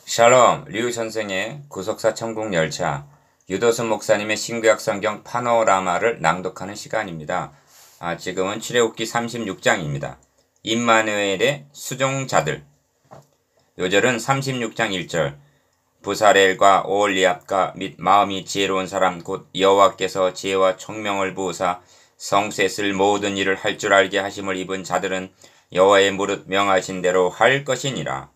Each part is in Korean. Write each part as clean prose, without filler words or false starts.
샬롬, 류 선생의 구속사 천국열차, 유도순 목사님의 신구약 성경 파노라마를 낭독하는 시간입니다. 지금은 출애굽기 36장입니다. 임마누엘의 수종자들. 요절은 36장 1절. 부사렐과 오홀리압과 및 마음이 지혜로운 사람 곧 여호와께서 지혜와 총명을 부으사 성수에 쓸 모든 일을 할 줄 알게 하심을 입은 자들은 여호와의 무릇 명하신 대로 할 것이니라.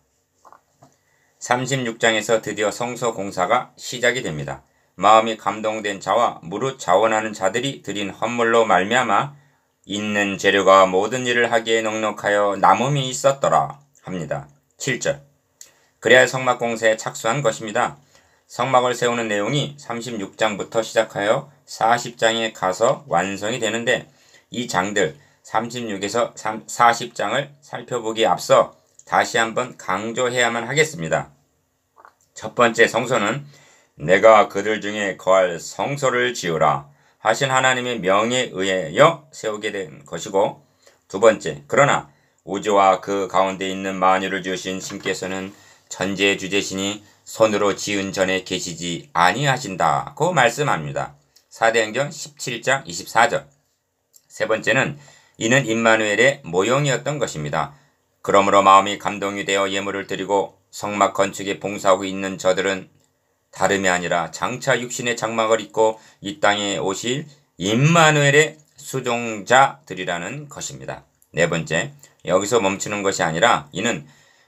36장에서 드디어 성소 공사가 시작이 됩니다. 마음이 감동된 자와 무릇 자원하는 자들이 드린 헌물로 말미암아 있는 재료가 모든 일을 하기에 넉넉하여 남음이 있었더라 합니다. 7절. 그래야 성막 공사에 착수한 것입니다. 성막을 세우는 내용이 36장부터 시작하여 40장에 가서 완성이 되는데 이 장들 36에서 40장을 살펴보기에 앞서 다시 한번 강조해야만 하겠습니다. 첫 번째 성소는 내가 그들 중에 거할 성소를 지으라 하신 하나님의 명에 의하여 세우게 된 것이고, 두 번째, 그러나 우주와 그 가운데 있는 만유를 지으신 신께서는 천지의 주제시니 손으로 지은 전에 계시지 아니하신다고 말씀합니다. 사도행전 17장 24절. 세 번째는 이는 임마누엘의 모형이었던 것입니다. 그러므로 마음이 감동이 되어 예물을 드리고 성막 건축에 봉사하고 있는 저들은 다름이 아니라 장차 육신의 장막을 입고 이 땅에 오실 임마누엘의 수종자들이라는 것입니다. 네 번째, 여기서 멈추는 것이 아니라 이는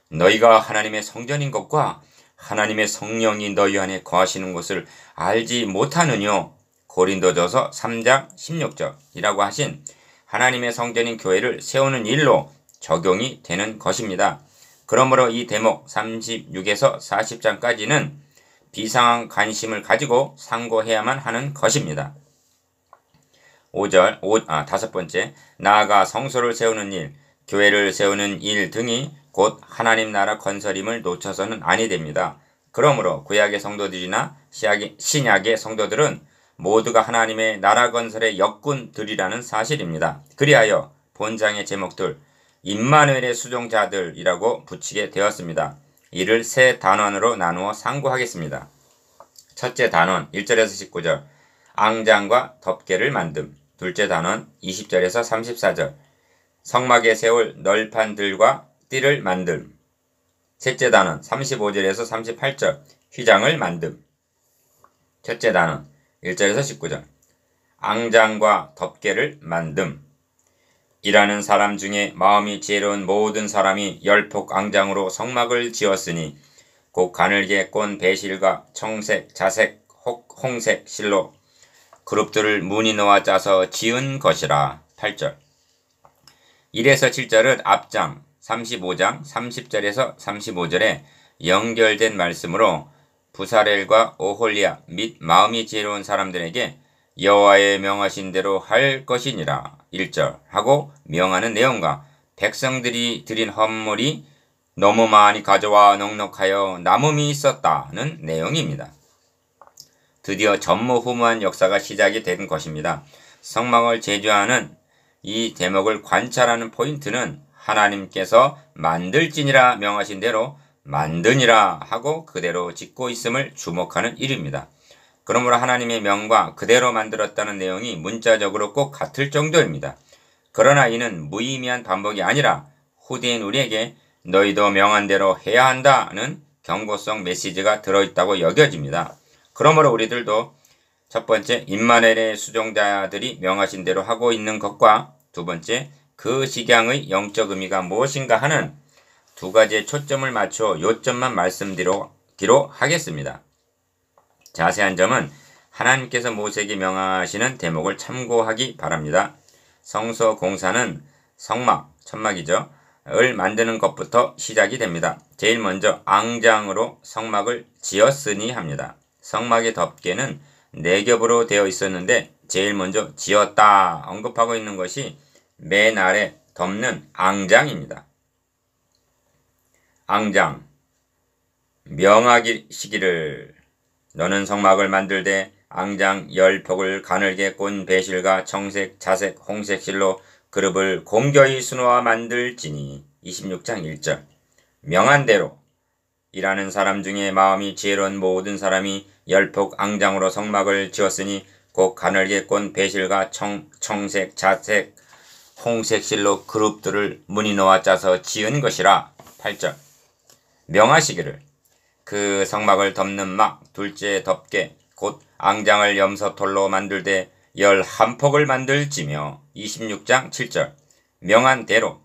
너희가 하나님의 성전인 것과 하나님의 성령이 너희 안에 거하시는 것을 알지 못하느뇨. 고린도전서 3장 16절이라고 하신 하나님의 성전인 교회를 세우는 일로 적용이 되는 것입니다. 그러므로 이 대목 36에서 40장까지는 비상한 관심을 가지고 상고해야만 하는 것입니다. 5절, 번째, 나아가 성소를 세우는 일, 교회를 세우는 일 등이 곧 하나님 나라 건설임을 놓쳐서는 아니 됩니다. 그러므로 구약의 성도들이나 신약의 성도들은 모두가 하나님의 나라 건설의 역군들이라는 사실입니다. 그리하여 본장의 제목들, 임마누엘의 수종자들이라고 붙이게 되었습니다. 이를 세 단원으로 나누어 상고하겠습니다. 첫째 단원 1절에서 19절, 앙장과 덮개를 만듦. 둘째 단원 20절에서 34절, 성막에 세울 널판들과 띠를 만듦. 셋째 단원 35절에서 38절, 휘장을 만듦. 첫째 단원 1절에서 19절, 앙장과 덮개를 만듦. 일하는 사람 중에 마음이 지혜로운 모든 사람이 열폭 앙장으로 성막을 지었으니 곧 가늘게 꼰 배실과 청색, 자색, 홍색 실로 그룹들을 무늬 놓아 짜서 지은 것이라. 8절. 1에서 7절은 앞장 35장 30절에서 35절에 연결된 말씀으로 부사렐과 오홀리압 및 마음이 지혜로운 사람들에게 여호와의 명하신 대로 할 것이니라 1절 하고 명하는 내용과 백성들이 드린 헌물이 너무 많이 가져와 넉넉하여 남음이 있었다는 내용입니다. 드디어 전무후무한 역사가 시작이 된 것입니다. 성막을 제조하는 이 대목을 관찰하는 포인트는 하나님께서 만들지니라 명하신 대로 만드니라 하고 그대로 짓고 있음을 주목하는 일입니다. 그러므로 하나님의 명과 그대로 만들었다는 내용이 문자적으로 꼭 같을 정도입니다. 그러나 이는 무의미한 반복이 아니라 후대인 우리에게 너희도 명한 대로 해야 한다는 경고성 메시지가 들어있다고 여겨집니다. 그러므로 우리들도 첫 번째, 임마누엘의 수종자들이 명하신 대로 하고 있는 것과 두 번째, 그 식양의 영적 의미가 무엇인가 하는 두 가지의 초점을 맞춰 요점만 말씀드리기로 하겠습니다. 자세한 점은 하나님께서 모세에게 명하시는 대목을 참고하기 바랍니다. 성소 공사는 성막, 천막이죠. 을 만드는 것부터 시작이 됩니다. 제일 먼저 앙장으로 성막을 지었으니 합니다. 성막의 덮개는 4겹으로 되어 있었는데 제일 먼저 지었다 언급하고 있는 것이 맨 아래 덮는 앙장입니다. 앙장, 명하시기를 너는 성막을 만들되 앙장 10폭을 가늘게 꼰 배실과 청색, 자색, 홍색 실로 그룹을 공교히 수놓아 만들지니 26장 1절. 명한 대로 일하는 사람 중에 마음이 지혜로운 모든 사람이 열폭 앙장으로 성막을 지었으니 곧 가늘게 꼰 배실과 청색, 자색, 홍색 실로 그룹들을 무늬 놓아 짜서 지은 것이라. 8절. 명하시기를 그 성막을 덮는 막 둘째 덮개 곧 앙장을 염소털로 만들되 11폭을 만들지며. 26장 7절. 명한 대로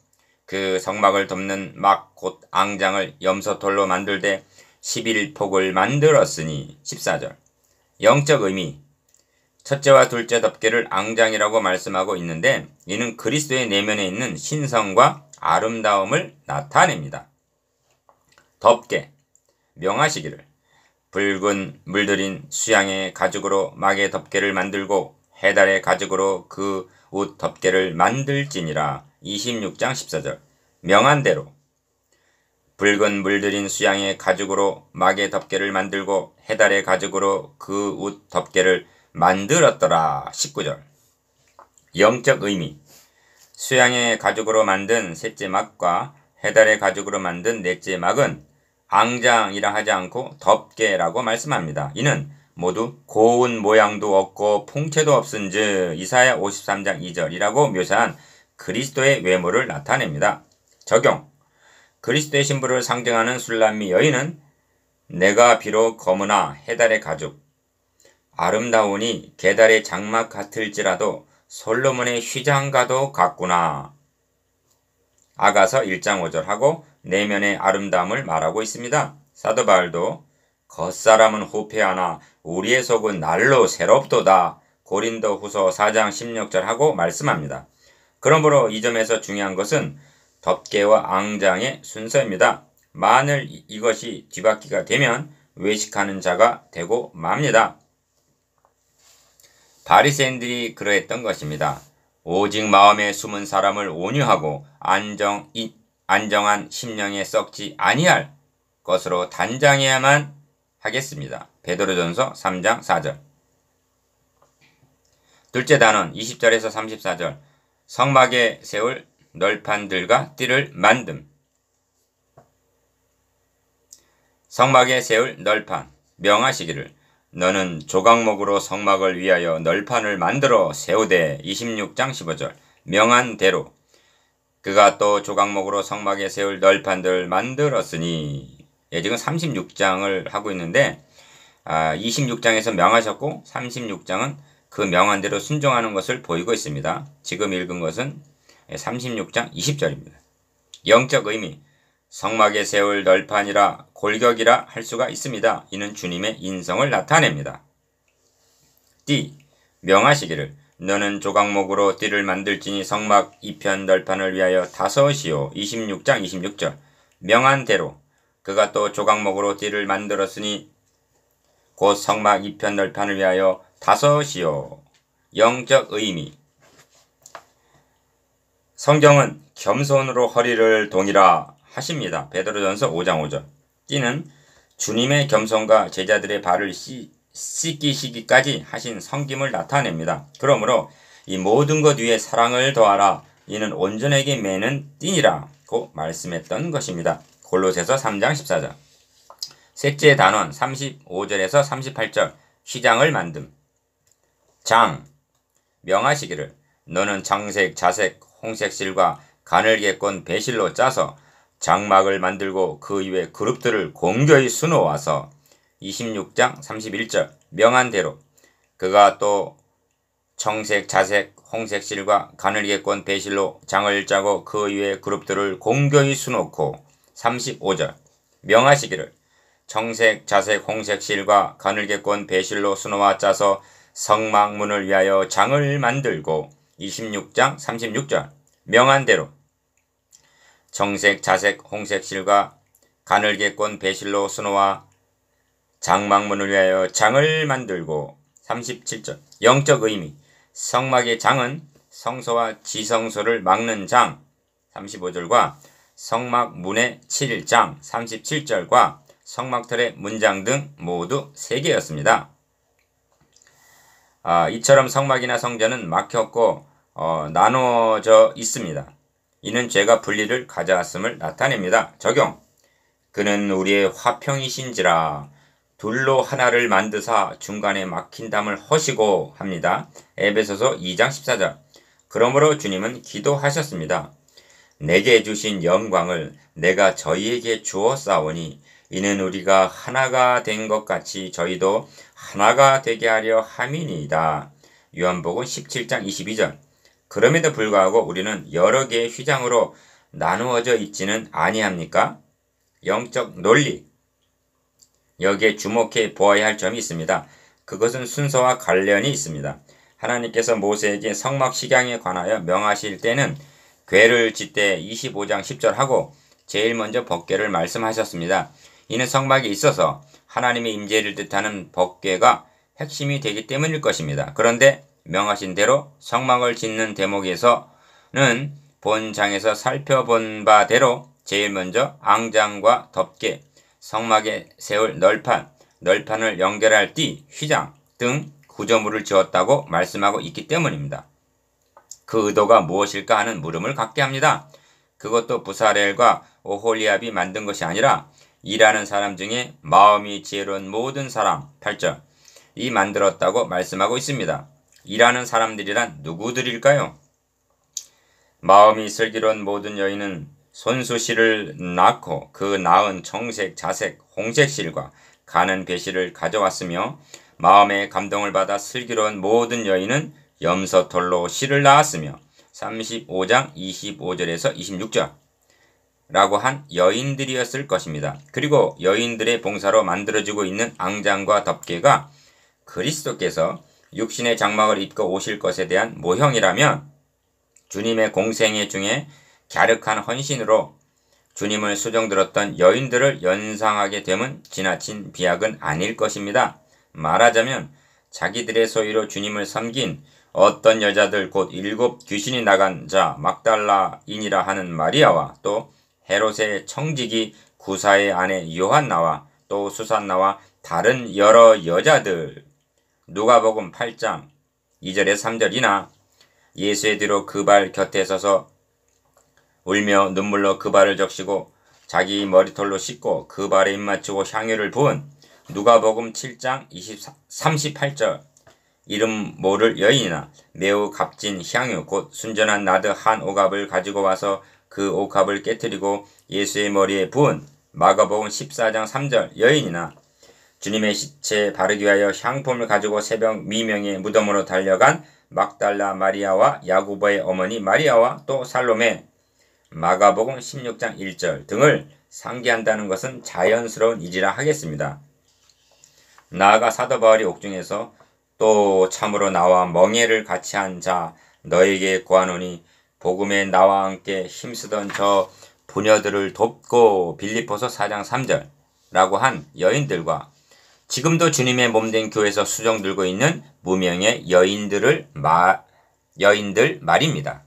그 성막을 덮는 막 곧 앙장을 염소털로 만들되 11폭을 만들었으니. 14절. 영적 의미. 첫째와 둘째 덮개를 앙장이라고 말씀하고 있는데 이는 그리스도의 내면에 있는 신성과 아름다움을 나타냅니다. 덮개. 명하시기를 붉은 물들인 수양의 가죽으로 막의 덮개를 만들고 해달의 가죽으로 그 옷 덮개를 만들지니라. 26장 14절. 명한 대로 붉은 물들인 수양의 가죽으로 막의 덮개를 만들고 해달의 가죽으로 그 옷 덮개를 만들었더라. 19절. 영적 의미. 수양의 가죽으로 만든 셋째 막과 해달의 가죽으로 만든 넷째 막은 앙장이라 하지 않고 덮개라고 말씀합니다. 이는 모두 고운 모양도 없고 풍채도 없은즉 이사야 53장 2절이라고 묘사한 그리스도의 외모를 나타냅니다. 적용. 그리스도의 신부를 상징하는 술람미 여인은 내가 비록 검으나 해달의 가죽 아름다우니 게달의 장막 같을지라도 솔로몬의 휘장과도 같구나. 아가서 1장 5절 하고 내면의 아름다움을 말하고 있습니다. 사도 바울도 겉사람은 후패하나 우리의 속은 날로 새롭도다. 고린도 후서 4장 16절 하고 말씀합니다. 그러므로 이 점에서 중요한 것은 덮개와 앙장의 순서입니다. 만일 이것이 뒤바퀴가 되면 외식하는 자가 되고 맙니다. 바리새인들이 그러했던 것입니다. 오직 마음에 숨은 사람을 온유하고 안정한 심령에 썩지 아니할 것으로 단장해야만 하겠습니다. 베드로전서 3장 4절. 둘째 단원 20절에서 34절. 성막에 세울 널판들과 띠를 만듦. 성막에 세울 널판. 명하시기를 너는 조각목으로 성막을 위하여 널판을 만들어 세우되. 26장 15절. 명한 대로 그가 또 조각목으로 성막에 세울 널판들 만들었으니. 지금 36장을 하고 있는데 26장에서 명하셨고 36장은 그 명한 대로 순종하는 것을 보이고 있습니다. 지금 읽은 것은 36장 20절입니다. 영적 의미. 성막에 세울 널판이라 골격이라 할 수가 있습니다. 이는 주님의 인성을 나타냅니다. 띠. 명하시기를 너는 조각목으로 띠를 만들지니 성막 이편 널판을 위하여 다섯이요. 26장 26절. 명한 대로 그가 또 조각목으로 띠를 만들었으니 곧 성막 이편 널판을 위하여 다섯이요. 영적 의미. 성경은 겸손으로 허리를 동이라 하십니다. 베드로전서 5장 5절. 띠는 주님의 겸손과 제자들의 발을 씻기시기까지 하신 섬김을 나타냅니다. 그러므로 이 모든 것 위에 사랑을 더하라. 이는 온전하게 매는 띠니라고 말씀했던 것입니다. 골로새서 3장 14절. 셋째 단원 35절에서 38절. 휘장을 만듦. 장. 명하시기를 너는 장색, 자색, 홍색 실과 가늘게 꼰 배실로 짜서 장막을 만들고 그 위에 그룹들을 공교히 수놓아서. 26장 31절. 명한 대로 그가 또 청색, 자색, 홍색 실과 가늘게 꼰 배실로 장을 짜고 그 위에 그룹들을 공교히 수놓고. 35절. 명하시기를 청색, 자색, 홍색 실과 가늘게 꼰 배실로 수놓아 짜서 성막문을 위하여 장을 만들고. 26장 36절. 명한 대로 청색, 자색, 홍색 실과 가늘게 꼰 배실로 수놓아 장막문을 위하여 장을 만들고. 37절. 영적 의미. 성막의 장은 성소와 지성소를 막는 장. 35절과 성막 문의 7장 37절과 성막틀의 문장 등 모두 3개였습니다. 이처럼 성막이나 성전은 막혔고 나눠져 있습니다. 이는 죄가 분리를 가져왔음을 나타냅니다. 적용. 그는 우리의 화평이신지라. 둘로 하나를 만드사 중간에 막힌 담을 허시고 합니다. 에베소서 2장 14절. 그러므로 주님은 기도하셨습니다. 내게 주신 영광을 내가 저희에게 주었사오니 이는 우리가 하나가 된 것 같이 저희도 하나가 되게 하려 함이니이다. 요한복음 17장 22절. 그럼에도 불구하고 우리는 여러 개의 휘장으로 나누어져 있지는 아니합니까? 영적 논리. 여기에 주목해 보아야 할 점이 있습니다. 그것은 순서와 관련이 있습니다. 하나님께서 모세에게 성막 식양에 관하여 명하실 때는 궤를 짓되 25장 10절 하고 제일 먼저 법궤를 말씀하셨습니다. 이는 성막에 있어서 하나님의 임재를 뜻하는 법궤가 핵심이 되기 때문일 것입니다. 그런데 명하신 대로 성막을 짓는 대목에서는 본장에서 살펴본 바대로 제일 먼저 앙장과 덮개, 성막에 세울 널판을 연결할 띠, 휘장 등 구조물을 지었다고 말씀하고 있기 때문입니다. 그 의도가 무엇일까 하는 물음을 갖게 합니다. 그것도 부사렐과 오홀리압이 만든 것이 아니라 일하는 사람 중에 마음이 지혜로운 모든 사람 8절 이 만들었다고 말씀하고 있습니다. 일하는 사람들이란 누구들일까요? 마음이 슬기로운 모든 여인은 손수실을 낳고 그 낳은 청색, 자색, 홍색실과 가는 배실을 가져왔으며 마음의 감동을 받아 슬기로운 모든 여인은 염소털로 실을 낳았으며 35장 25절에서 26절 라고 한 여인들이었을 것입니다. 그리고 여인들의 봉사로 만들어지고 있는 앙장과 덮개가 그리스도께서 육신의 장막을 입고 오실 것에 대한 모형이라면 주님의 공생애 중에 갸륵한 헌신으로 주님을 수종들었던 여인들을 연상하게 됨은 지나친 비약은 아닐 것입니다. 말하자면 자기들의 소유로 주님을 섬긴 어떤 여자들 곧 7 귀신이 나간 자 막달라인이라 하는 마리아와 또 헤롯의 청지기 구사의 아내 요한나와 또 수산나와 다른 여러 여자들 누가복음 8장 2절에 3절이나 예수의 뒤로 그 발 곁에 서서 울며 눈물로 그 발을 적시고 자기 머리털로 씻고 그 발에 입맞추고 향유를 부은 누가복음 7장 38절 이름 모를 여인이나 매우 값진 향유 곧 순전한 나드 한 오갑을 가지고 와서 그 오갑을 깨뜨리고 예수의 머리에 부은 마가복음 14장 3절 여인이나 주님의 시체에 바르기 위하여 향품을 가지고 새벽 미명의 무덤으로 달려간 막달라 마리아와 야고보의 어머니 마리아와 또 살로메 마가복음 16장 1절 등을 상기한다는 것은 자연스러운 일이라 하겠습니다. 나아가 사도 바울이 옥중에서 또 참으로 나와 멍에를 같이 한 자 너에게 구하노니 복음에 나와 함께 힘쓰던 저 부녀들을 돕고 빌립보서 4장 3절 라고 한 여인들과 지금도 주님의 몸된 교회에서 수종 들고 있는 무명의 여인들 말입니다.